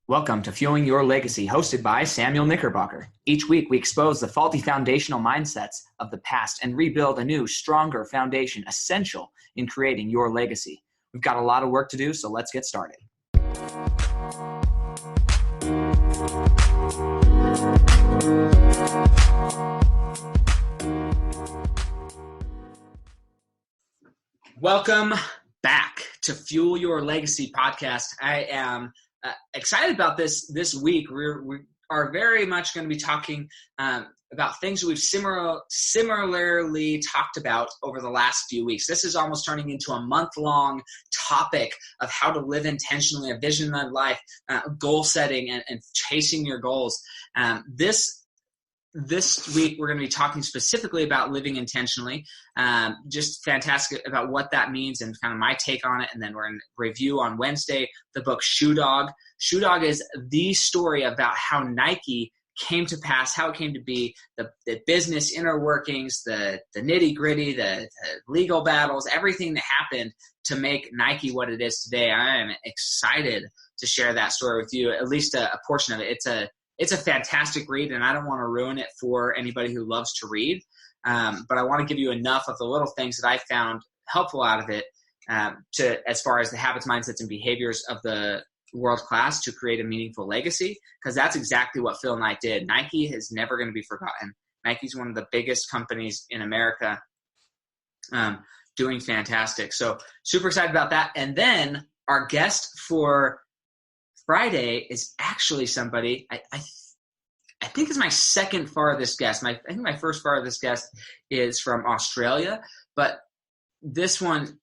Welcome to Fueling Your Legacy, hosted by Samuel Knickerbocker. Each week, we expose the faulty foundational mindsets of the past and rebuild a new, stronger foundation essential in creating your legacy. We've got a lot of work to do, so let's get started. Welcome back to Fuel Your Legacy podcast. I am excited about this week. We are very much going to be talking about things that we've similarly talked about over the last few weeks. This is almost turning into a month-long topic of how to live intentionally, a vision-led life, goal setting, and chasing your goals. This week, we're going to be talking specifically about living intentionally, just fantastic about what that means and kind of my take on it. And then we're going to review on Wednesday the book Shoe Dog. Shoe Dog is the story about how Nike came to pass, how it came to be, the business inner workings, the nitty gritty, the legal battles, everything that happened to make Nike what it is today. I am excited to share that story with you, at least a portion of it. It's a fantastic read, and I don't want to ruin it for anybody who loves to read, but I want to give you enough of the little things that I found helpful out of it as far as the habits, mindsets, and behaviors of the world class to create a meaningful legacy, because that's exactly what Phil Knight did. Nike is never going to be forgotten. Nike's one of the biggest companies in America, doing fantastic. So super excited about that. And then our guest for Friday is actually somebody I think is my second farthest guest. I think my first farthest guest is from Australia, but this one,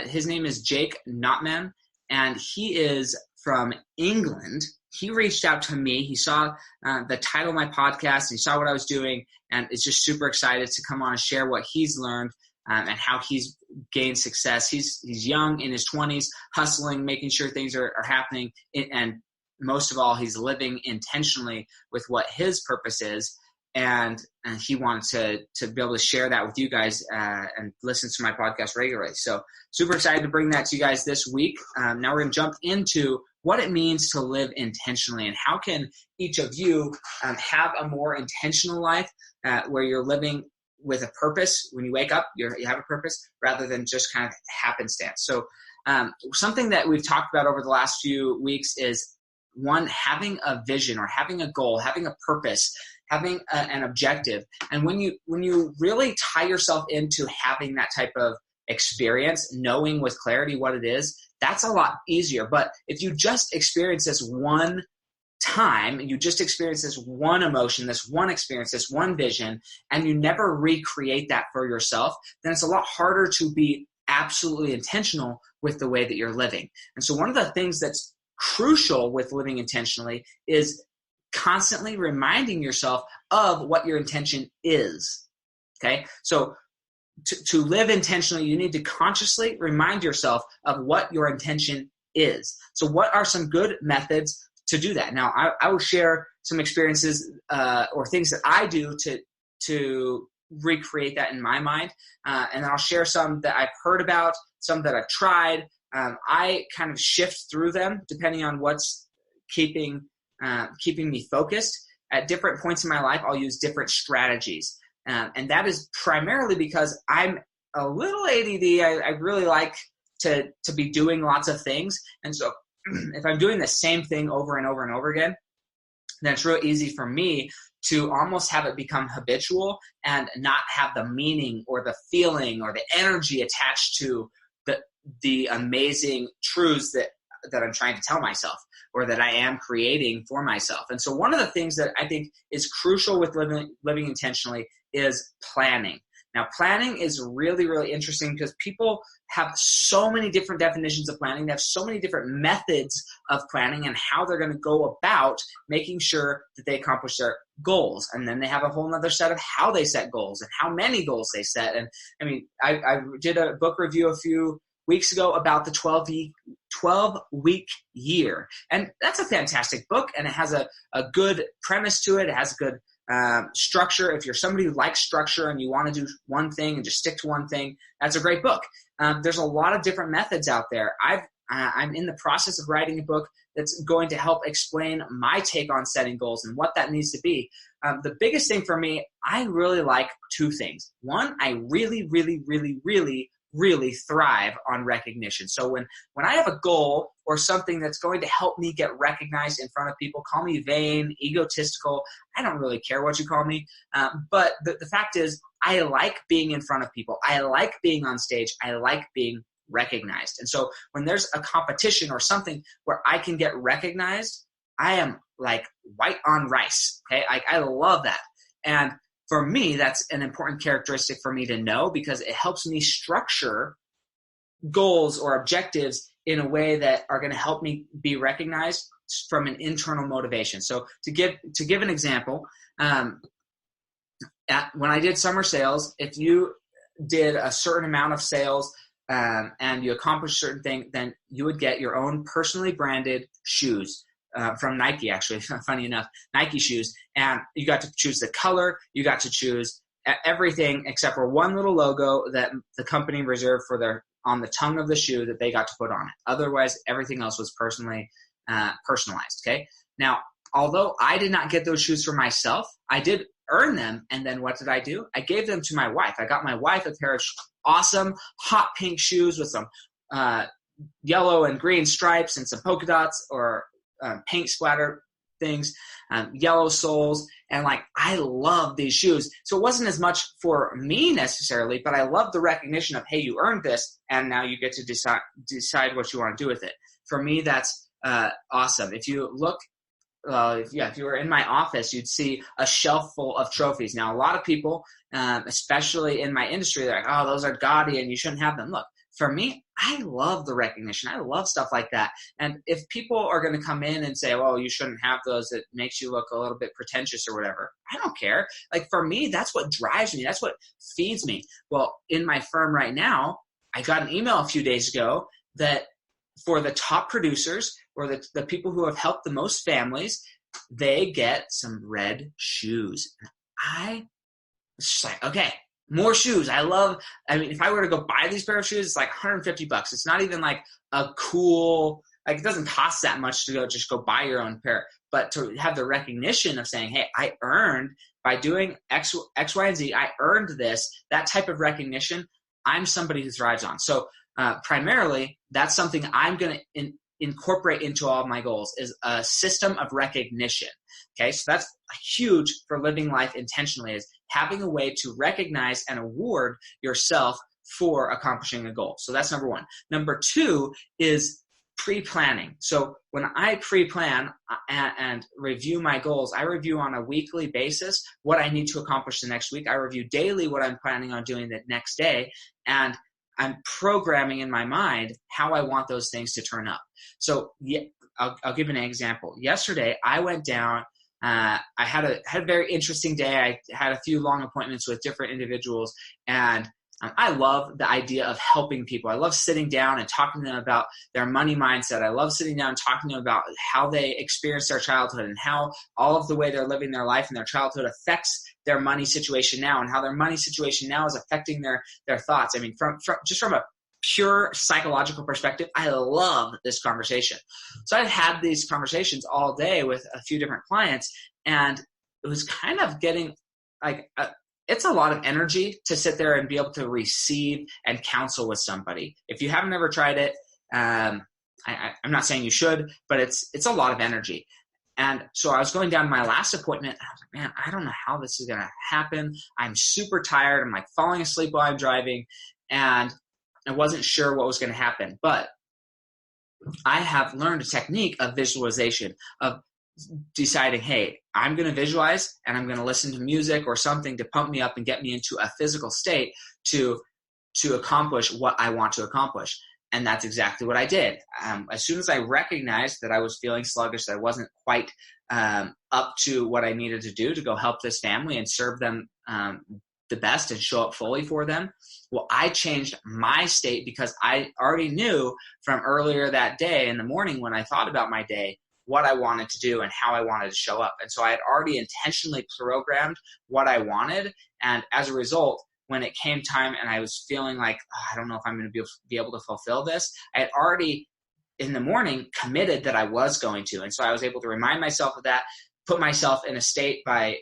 his name is Jake Knotman, and he is from England. He reached out to me. He saw the title of my podcast, and he saw what I was doing, and is just super excited to come on and share what he's learned and how he's gained success. He's young, in his 20s, hustling, making sure things are happening, and most of all, he's living intentionally with what his purpose is, and he wanted to be able to share that with you guys and listen to my podcast regularly. So super excited to bring that to you guys this week. Now we're going to jump into what it means to live intentionally, and how can each of you have a more intentional life where you're living with a purpose. When you wake up, you have a purpose rather than just kind of happenstance. So something that we've talked about over the last few weeks is, one, having a vision or having a goal, having a purpose, having an objective. And when you really tie yourself into having that type of experience, knowing with clarity what it is, that's a lot easier. But if you just experience this one time, and you just experience this one emotion, this one experience, this one vision, and you never recreate that for yourself, then it's a lot harder to be absolutely intentional with the way that you're living. And so one of the things that's crucial with living intentionally is constantly reminding yourself of what your intention is. Okay? So to live intentionally, you need to consciously remind yourself of what your intention is. So what are some good methods to do that? Now, I will share some experiences or things that I do to recreate that in my mind, and I'll share some that I've heard about, some that I've tried. I kind of shift through them depending on what's keeping me focused. At different points in my life, I'll use different strategies, and that is primarily because I'm a little ADD. I really like to be doing lots of things, and so if I'm doing the same thing over and over and over again, then it's real easy for me to almost have it become habitual and not have the meaning or the feeling or the energy attached to the amazing truths that I'm trying to tell myself or that I am creating for myself. And so one of the things that I think is crucial with living intentionally is planning. Now, planning is really, really interesting because people have so many different definitions of planning. They have so many different methods of planning and how they're going to go about making sure that they accomplish their goals. And then they have a whole other set of how they set goals and how many goals they set. And I mean, I did a book review a few weeks ago about the 12-week year. And that's a fantastic book, and it has a good premise to it. It has a good structure. If you're somebody who likes structure and you want to do one thing and just stick to one thing, that's a great book. There's a lot of different methods out there. I'm in the process of writing a book that's going to help explain my take on setting goals and what that needs to be. The biggest thing for me, I really like two things. One, I really, really, really, really, really thrive on recognition. So when I have a goal or something that's going to help me get recognized in front of people, call me vain, egotistical, I don't really care what you call me. But the fact is, I like being in front of people. I like being on stage. I like being recognized. And so when there's a competition or something where I can get recognized, I am like white on rice. Okay. I love that. And for me, that's an important characteristic for me to know, because it helps me structure goals or objectives in a way that are going to help me be recognized from an internal motivation. So to give an example, when I did summer sales, if you did a certain amount of sales and you accomplished a certain thing, then you would get your own personally branded shoes. From Nike, actually, funny enough, Nike shoes. And you got to choose the color, you got to choose everything except for one little logo that the company reserved for on the tongue of the shoe that they got to put on it. Otherwise, everything else was personalized, okay? Now, although I did not get those shoes for myself, I did earn them. And then what did I do? I gave them to my wife. I got my wife a pair of awesome hot pink shoes with some yellow and green stripes and some polka dots or paint splatter things, yellow soles, and I love these shoes. So it wasn't as much for me necessarily, but I love the recognition of, hey, you earned this, and now you get to decide what you want to do with it. For me, that's awesome. If you look, if you were in my office, you'd see a shelf full of trophies. Now, a lot of people, especially in my industry, they're like, oh, those are gaudy and you shouldn't have them. Look, for me, I love the recognition. I love stuff like that. And if people are going to come in and say, well, you shouldn't have those, it makes you look a little bit pretentious or whatever, I don't care. For me, that's what drives me. That's what feeds me. Well, in my firm right now, I got an email a few days ago that for the top producers or the people who have helped the most families, they get some red shoes. I was just like, okay, more shoes. I mean, if I were to go buy these pair of shoes, it's like $150. It's not even like a cool, it doesn't cost that much to just go buy your own pair. But to have the recognition of saying, hey, I earned by doing X, Y, and Z, I earned this, that type of recognition, I'm somebody who thrives on. So primarily, that's something I'm going to incorporate into all of my goals is a system of recognition. Okay, so that's huge for living life intentionally, is having a way to recognize and award yourself for accomplishing a goal. So that's number one. Number two is pre-planning. So when I pre-plan and review my goals, I review on a weekly basis what I need to accomplish the next week. I review daily what I'm planning on doing the next day, and I'm programming in my mind how I want those things to turn up. So I'll give you an example. Yesterday, I went down. I had a very interesting day. I had a few long appointments with different individuals, and I love the idea of helping people. I love sitting down and talking to them about their money mindset. I love sitting down and talking to them about how they experienced their childhood and how all of the way they're living their life and their childhood affects their money situation now, and how their money situation now is affecting their thoughts. I mean, from a pure psychological perspective, I love this conversation. So I've had these conversations all day with a few different clients, and it was kind of getting it's a lot of energy to sit there and be able to receive and counsel with somebody. If you haven't ever tried it, I'm not saying you should, but it's a lot of energy. And so I was going down to my last appointment, and I was like, man, I don't know how this is going to happen. I'm super tired. I'm falling asleep while I'm driving, and I wasn't sure what was going to happen. But I have learned a technique of visualization, of deciding, hey, I'm going to visualize and I'm going to listen to music or something to pump me up and get me into a physical state to accomplish what I want to accomplish. And that's exactly what I did. As soon as I recognized that I was feeling sluggish, that I wasn't quite up to what I needed to do to go help this family and serve them the best and show up fully for them, well, I changed my state because I already knew from earlier that day in the morning when I thought about my day what I wanted to do and how I wanted to show up. And so I had already intentionally programmed what I wanted. And as a result, when it came time and I was feeling like, I don't know if I'm going to be able to fulfill this, I had already in the morning committed that I was going to. And so I was able to remind myself of that, put myself in a state by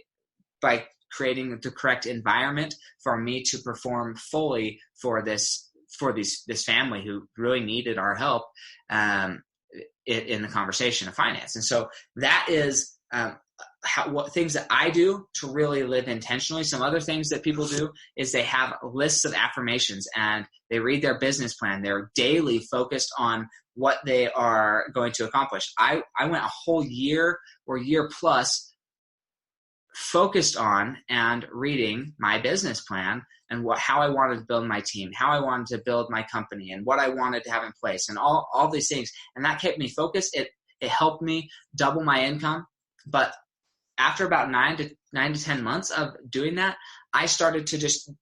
creating the correct environment for me to perform fully for this family who really needed our help in the conversation of finance. And so that is what things that I do to really live intentionally. Some other things that people do is they have lists of affirmations and they read their business plan. They're daily focused on what they are going to accomplish. I went a whole year or year plus focused on and reading my business plan and how I wanted to build my team, how I wanted to build my company, and what I wanted to have in place, and all these things. And that kept me focused. It helped me double my income. But after about 9 to 10 months of doing that, I started to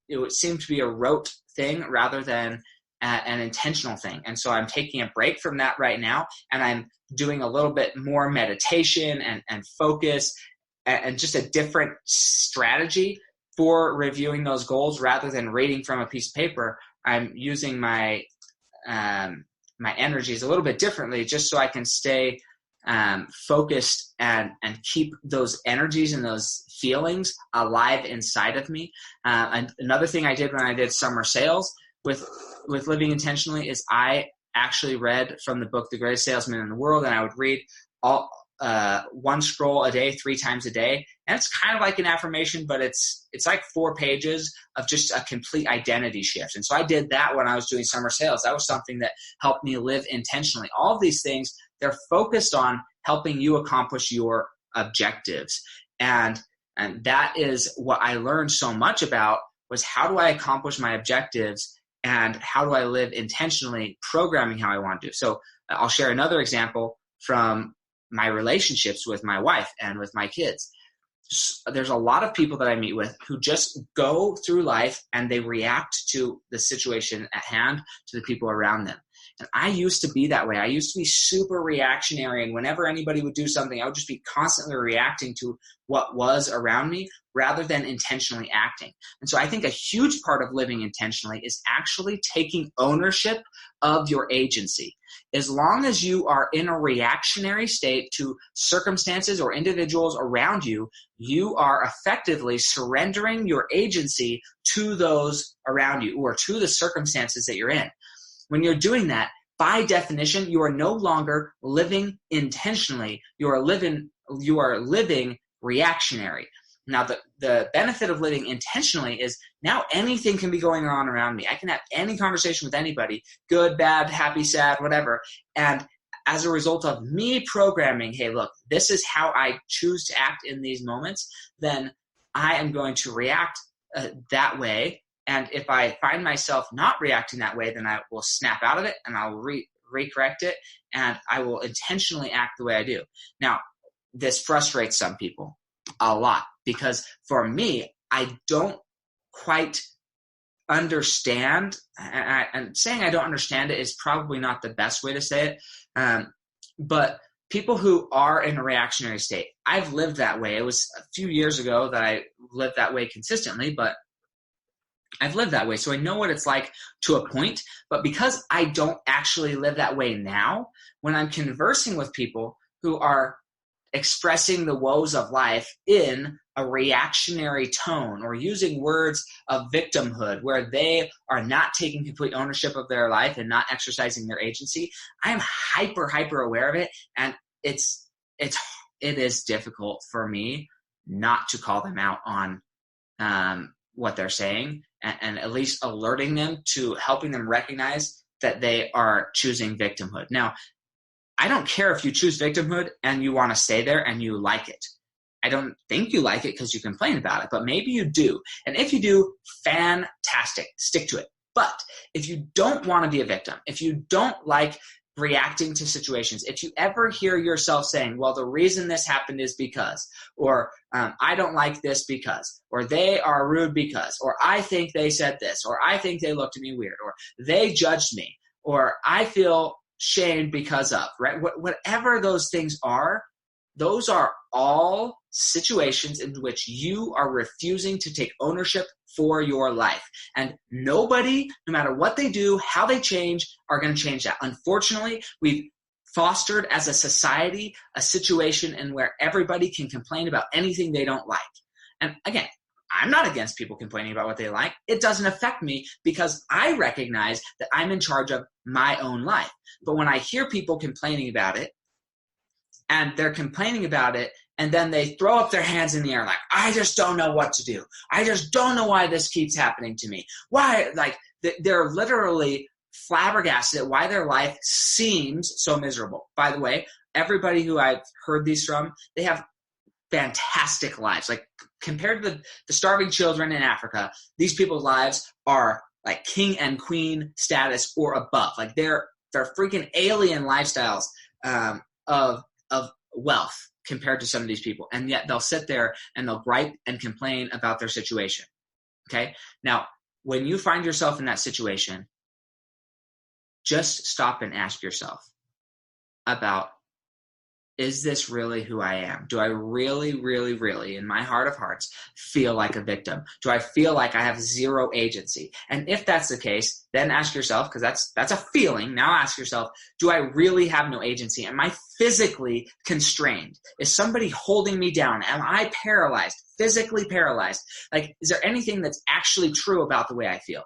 it seemed to be a rote thing rather than an intentional thing. And so I'm taking a break from that right now, and I'm doing a little bit more meditation and focus and just a different strategy for reviewing those goals rather than reading from a piece of paper. I'm using my my energies a little bit differently just so I can stay focused and keep those energies and those feelings alive inside of me. And another thing I did when I did summer sales with Living Intentionally is I actually read from the book The Greatest Salesman in the World, and I would read one scroll a day, 3 times a day. And it's kind of like an affirmation, but it's like 4 pages of just a complete identity shift. And so I did that when I was doing summer sales. That was something that helped me live intentionally. All of these things, they're focused on helping you accomplish your objectives. And that is what I learned so much about, was how do I accomplish my objectives and how do I live intentionally, programming how I want to do. So I'll share another example from my relationships with my wife and with my kids. There's a lot of people that I meet with who just go through life and they react to the situation at hand, to the people around them. And I used to be that way. I used to be super reactionary, and whenever anybody would do something, I would just be constantly reacting to what was around me rather than intentionally acting. And so I think a huge part of living intentionally is actually taking ownership of your agency. As long as you are in a reactionary state to circumstances or individuals around you, you are effectively surrendering your agency to those around you or to the circumstances that you're in. When you're doing that, by definition, you are no longer living intentionally. You are living reactionary. Now, the benefit of living intentionally is now anything can be going on around me. I can have any conversation with anybody, good, bad, happy, sad, whatever. And as a result of me programming, hey, look, this is how I choose to act in these moments, then I am going to react that way. And if I find myself not reacting that way, then I will snap out of it and I'll recorrect it, and I will intentionally act the way I do. Now, this frustrates some people a lot, because for me, I don't quite understand, and saying I don't understand it is probably not the best way to say it, but people who are in a reactionary state, I've lived that way. It was a few years ago that I lived that way consistently, but I've lived that way, so I know what it's like to a point. But because I don't actually live that way now, when I'm conversing with people who are expressing the woes of life in a reactionary tone or using words of victimhood where they are not taking complete ownership of their life and not exercising their agency, I am hyper aware of it, and it is difficult for me not to call them out on what they're saying, and at least alerting them to helping them recognize that they are choosing victimhood. Now, I don't care if you choose victimhood and you want to stay there and you like it. I don't think you like it because you complain about it, but maybe you do. And if you do, fantastic, stick to it. But if you don't want to be a victim, if you don't like reacting to situations, if you ever hear yourself saying, well, the reason this happened is because, or I don't like this because, or they are rude because, or I think they said this, or I think they looked at me weird, or they judged me, or I feel shamed because of, right? Whatever those things are, those are all situations in which you are refusing to take ownership for your life. And nobody, no matter what they do, how they change, are going to change that. Unfortunately, we've fostered as a society a situation in where everybody can complain about anything they don't like. And again, I'm not against people complaining about what they like. It doesn't affect me because I recognize that I'm in charge of my own life. But when I hear people complaining about it, and they're complaining about it, and then they throw up their hands in the air like, I just don't know what to do. I just don't know why this keeps happening to me. Why? Like, they're literally flabbergasted at why their life seems so miserable. By the way, everybody who I've heard these from, they have fantastic lives. Like, compared to the starving children in Africa, these people's lives are like king and queen status or above. Like, they're freaking alien lifestyles of wealth compared to some of these people. And yet they'll sit there and they'll gripe and complain about their situation. Okay. Now, when you find yourself in that situation, just stop and ask yourself about, is this really who I am? Do I really, really, really, in my heart of hearts, feel like a victim? Do I feel like I have zero agency? And if that's the case, then ask yourself, because that's a feeling. Now ask yourself, do I really have no agency? Am I physically constrained? Is somebody holding me down? Am I paralyzed, physically paralyzed? Like, is there anything that's actually true about the way I feel?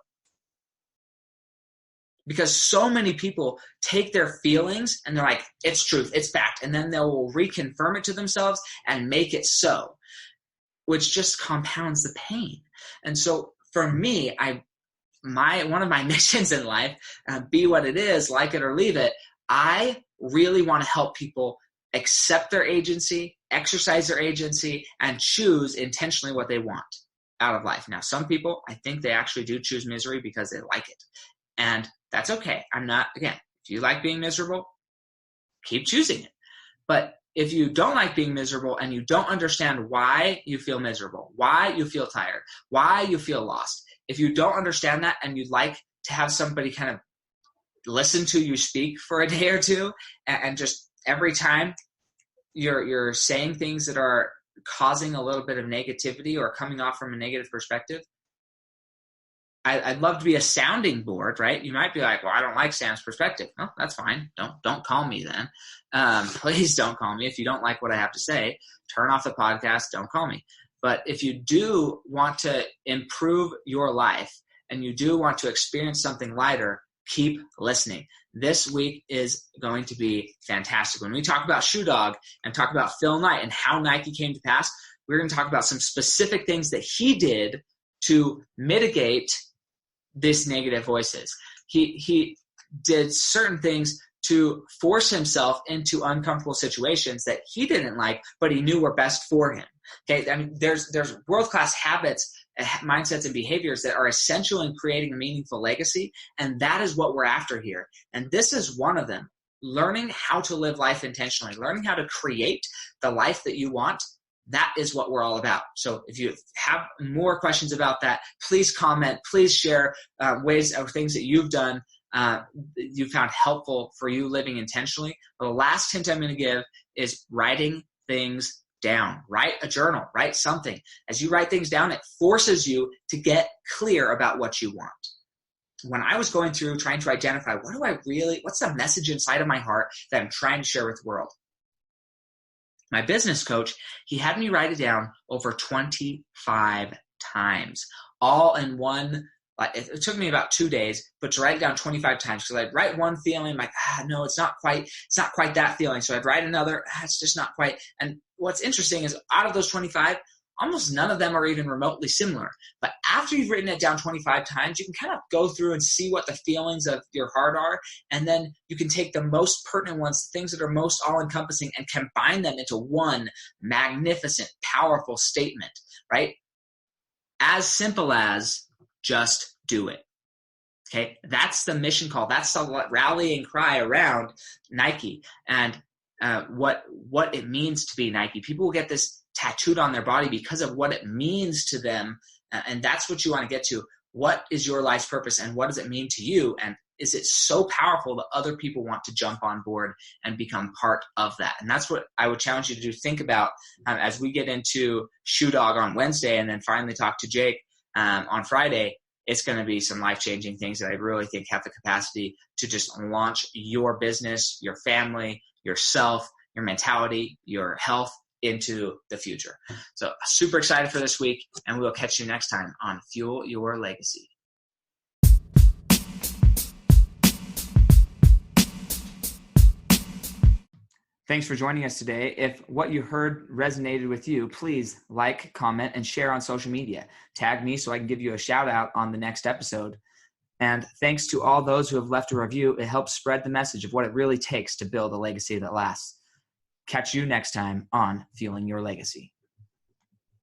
Because so many people take their feelings and they're like, it's truth, it's fact. And then they will reconfirm it to themselves and make it so, which just compounds the pain. And so for me, one of my missions in life, be what it is, like it or leave it, I really want to help people accept their agency, exercise their agency, and choose intentionally what they want out of life. Now, some people, I think they actually do choose misery because they like it. And that's okay. Again, if you like being miserable, keep choosing it. But if you don't like being miserable and you don't understand why you feel miserable, why you feel tired, why you feel lost, if you don't understand that and you'd like to have somebody kind of listen to you speak for a day or two, and just every time you're saying things that are causing a little bit of negativity or coming off from a negative perspective, I'd love to be a sounding board, right? You might be like, well, I don't like Sam's perspective. No, that's fine. Don't call me then. Please don't call me. If you don't like what I have to say, turn off the podcast. Don't call me. But if you do want to improve your life and you do want to experience something lighter, keep listening. This week is going to be fantastic. When we talk about Shoe Dog and talk about Phil Knight and how Nike came to pass, we're going to talk about some specific things that he did to mitigate these negative voices. He did certain things to force himself into uncomfortable situations that he didn't like, but he knew were best for him. Okay, I mean, there's world-class habits, mindsets, and behaviors that are essential in creating a meaningful legacy, and that is what we're after here. And this is one of them. Learning how to live life intentionally, learning how to create the life that you want. That is what we're all about. So if you have more questions about that, please comment, please share ways or things that you've done you found helpful for you living intentionally. The last hint I'm going to give is writing things down. Write a journal, write something. As you write things down, it forces you to get clear about what you want. When I was going through trying to identify what's the message inside of my heart that I'm trying to share with the world? My business coach, he had me write it down over 25 times, all in one. It took me about 2 days, but to write it down 25 times, because I'd write one feeling like, no, it's not quite that feeling. So I'd write another, it's just not quite. And what's interesting is out of those 25, almost none of them are even remotely similar. But after you've written it down 25 times, you can kind of go through and see what the feelings of your heart are. And then you can take the most pertinent ones, the things that are most all-encompassing, and combine them into one magnificent, powerful statement, right? As simple as just do it. Okay, that's the mission call. That's the rallying cry around Nike and what it means to be Nike. People will get this tattooed on their body because of what it means to them, and that's what you want to get to. What is your life's purpose, and what does it mean to you? And is it so powerful that other people want to jump on board and become part of that? And that's what I would challenge you to do. Think about as we get into Shoe Dog on Wednesday, and then finally talk to Jake on Friday. it's going to be some life-changing things that I really think have the capacity to just launch your business, your family, yourself, your mentality, your health into the future. So super excited for this week, and we'll catch you next time on Fuel Your Legacy. Thanks for joining us today. If what you heard resonated with you, please like, comment, and share on social media. Tag me so I can give you a shout out on the next episode. And thanks to all those who have left a review. It helps spread the message of what it really takes to build a legacy that lasts. Catch you next time on Fueling Your Legacy.